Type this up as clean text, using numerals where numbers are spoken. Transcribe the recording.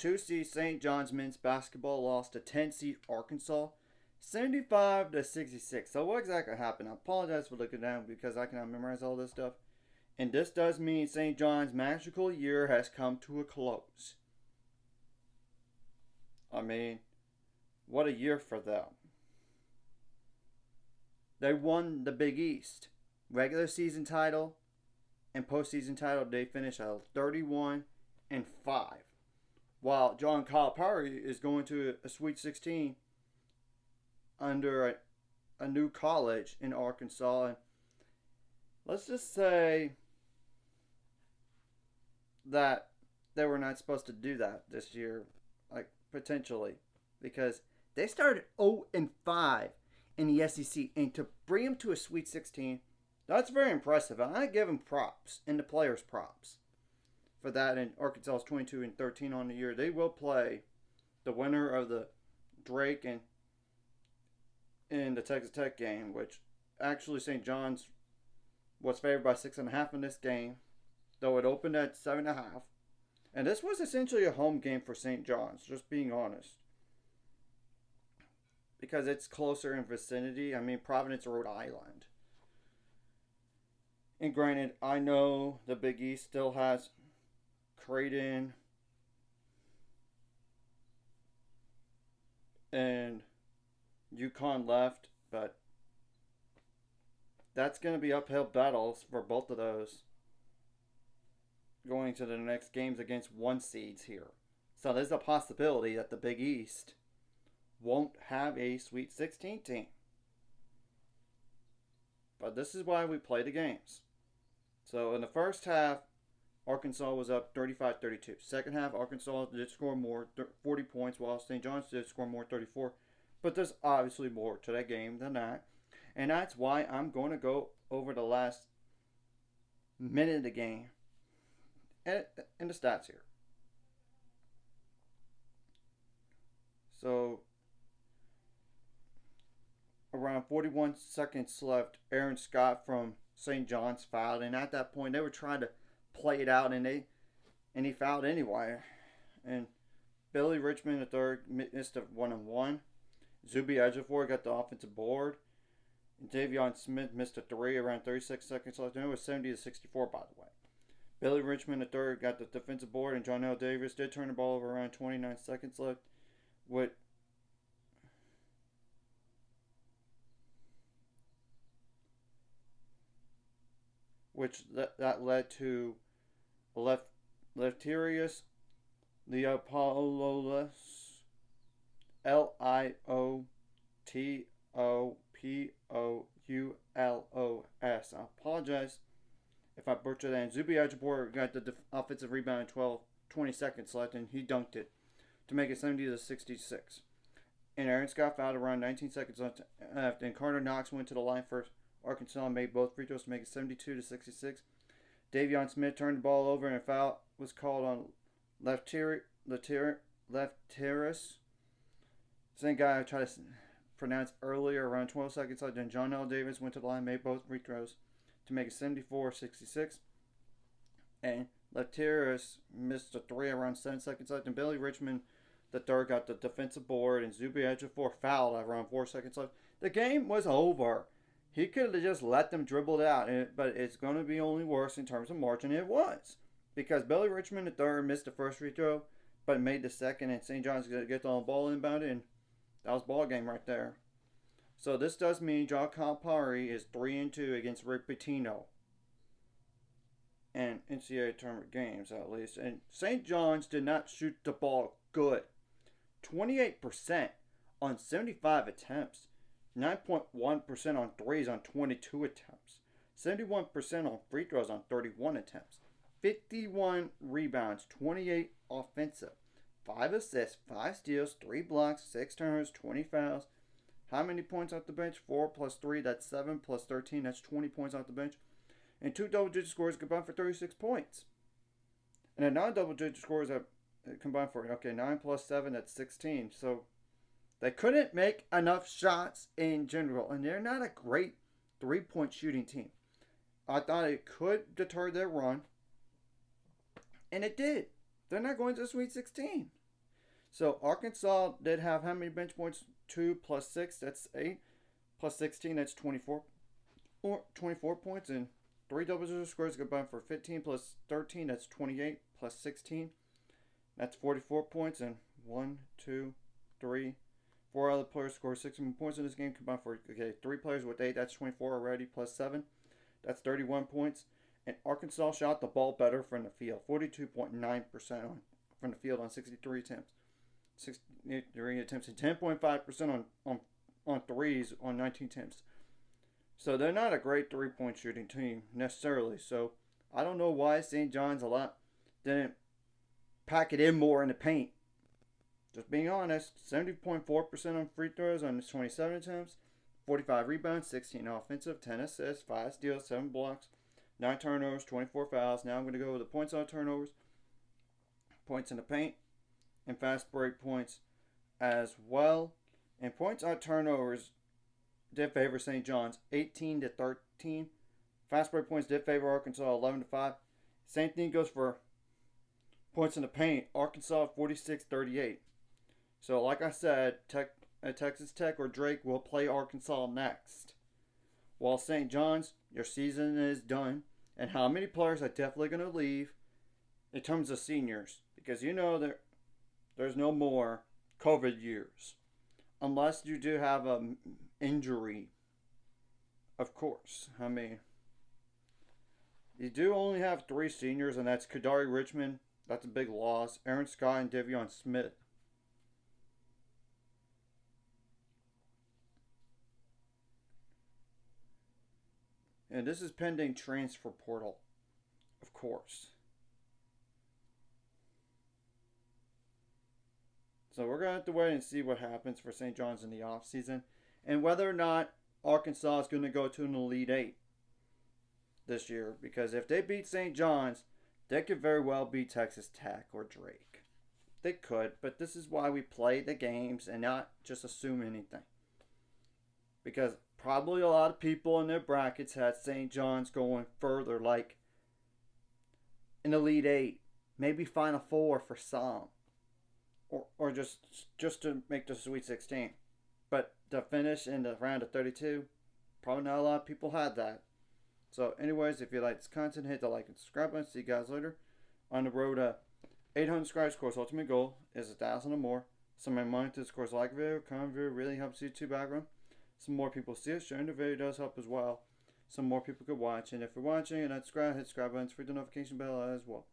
2 seed St. John's men's basketball lost to 10 seed Arkansas 75 to 66. So what exactly happened? I apologize for looking down because I cannot memorize all this stuff. And this does mean St. John's magical year has come to a close. I mean, what a year for them. They won the Big East regular season title and postseason title. They finished at 31-5, while John Calipari is going to a Sweet 16 under a new college in Arkansas. And let's just say that they were not supposed to do that this year, like potentially, because they started 0-5 in the SEC, and to bring them to a Sweet 16, that's very impressive. And I give them props and the players props for that. And Arkansas is 22-13 on the year. They will play the winner of the Drake and in the Texas Tech game, which actually St. John's was favored by 6.5 in this game, though it opened at 7.5. And this was essentially a home game for St. John's, just being honest, because it's closer in vicinity. I mean, Providence, Rhode Island. And granted, I know the Big East still has Creighton and UConn left, but that's going to be uphill battles for both of those going to the next games against 1 seeds here. So there's a possibility that the Big East won't have a Sweet 16 team. But this is why we play the games. So in the first half, Arkansas was up 35-32. Second half, Arkansas did score more, 40 points, while St. John's did score more, 34. But there's obviously more to that game than that. And that's why I'm going to go over the last minute of the game and the stats here. So, around 41 seconds left, Aaron Scott from St. John's fouled. And at that point, they were trying to play it out, and he fouled anyway. And Billy Richmond III missed a 1-on-1. Zuby Ejiofor got the offensive board. And Davion Smith missed a 3 around 36 seconds left. And it was 70-64, by the way. Billy Richmond III got the defensive board, and John L. Davis did turn the ball over around 29 seconds left. Which that led to Lefterius Leopolous, Liotopoulos. I apologize if I butchered that. And Zuby Ejiofor got the offensive rebound in 20 seconds left, and he dunked it to make it 70-66. And Aaron Scott fouled around 19 seconds left, and Carter Knox went to the line for Arkansas and made both free throws to make it 72-66. Davion Smith turned the ball over, and a foul was called on Lefteris. Same guy I tried to pronounce earlier, around 12 seconds left. Then John L. Davis went to the line, made both free throws to make it 74-66. And Lefteris missed a 3 around 7 seconds left. And Billy Richmond III got the defensive board, and Zuby Ejiofor fouled around 4 seconds left. The game was over. He could have just let them dribble it out, but it's going to be only worse in terms of margin. It was, because Billy Richmond III missed the first free throw, but made the second, and St. John's going to get the ball inbounded, and that was ball game right there. So this does mean John Calipari is 3-2 against Rick Pitino and NCAA tournament games, at least. And St. John's did not shoot the ball good. 28% on 75 attempts. 9.1% on threes on 22 attempts. 71% on free throws on 31 attempts. 51 rebounds, 28 offensive. 5 assists, 5 steals, 3 blocks, 6 turnovers, 20 fouls. How many points off the bench? 4 plus 3, that's 7 plus 13, that's 20 points off the bench. And 2 double-digit scores combined for 36 points. And then non-double-digit scores have combined for, 9 plus 7, that's 16. So they couldn't make enough shots in general, and they're not a great three-point shooting team. I thought it could deter their run, and it did. They're not going to the Sweet 16. So Arkansas did have how many bench points? 2 plus 6, that's 8. Plus 16, that's 24. Or 24 points. And 3 double digit scores combined for 15 plus 13, that's 28. Plus 16, that's 44 points. And 1, 2, 3, 4 other players scored 16 points in this game combined for, okay, 3 players with 8, that's 24 already. Plus 7, that's 31 points. And Arkansas shot the ball better from the field, 42.9% from the field on 63 attempts. 63 attempts and 10.5% on threes on 19 attempts. So they're not a great 3-point shooting team necessarily. So I don't know why St. John's didn't pack it in more in the paint. Just being honest, 70.4% on free throws on 27 attempts, 45 rebounds, 16 offensive, 10 assists, 5 steals, 7 blocks, 9 turnovers, 24 fouls. Now I'm going to go with the points on turnovers, points in the paint, and fast break points as well. And points on turnovers did favor St. John's 18-13. Fast break points did favor Arkansas 11-5. Same thing goes for points in the paint. Arkansas 46-38. So like I said, Texas Tech or Drake will play Arkansas next. While St. John's, your season is done. And how many players are definitely going to leave in terms of seniors? Because you know there's no more COVID years. Unless you do have an injury. Of course. I mean, you do only have 3 seniors, and that's Kadari Richmond. That's a big loss. Aaron Scott and Devion Smith. And this is pending transfer portal. Of course. So we're going to have to wait and see what happens for St. John's in the offseason. And whether or not Arkansas is going to go to an Elite 8 this year. Because if they beat St. John's, they could very well beat Texas Tech or Drake. They could, but this is why we play the games and not just assume anything. Because probably a lot of people in their brackets had St. John's going further, like an Elite 8, maybe Final 4 for some. Or just to make the Sweet 16. But to finish in the round of 32, probably not a lot of people had that. So anyways, if you like this content, hit the like and subscribe button. See you guys later. On the road to 800 subscribers, course ultimate goal is 1,000 or more. Some of my money to this course like video, comment video really helps YouTube algorithm. Some more people see it. Sharing the video does help as well. Some more people could watch. And if you're watching and not subscribed, hit subscribe button for the notification bell as well.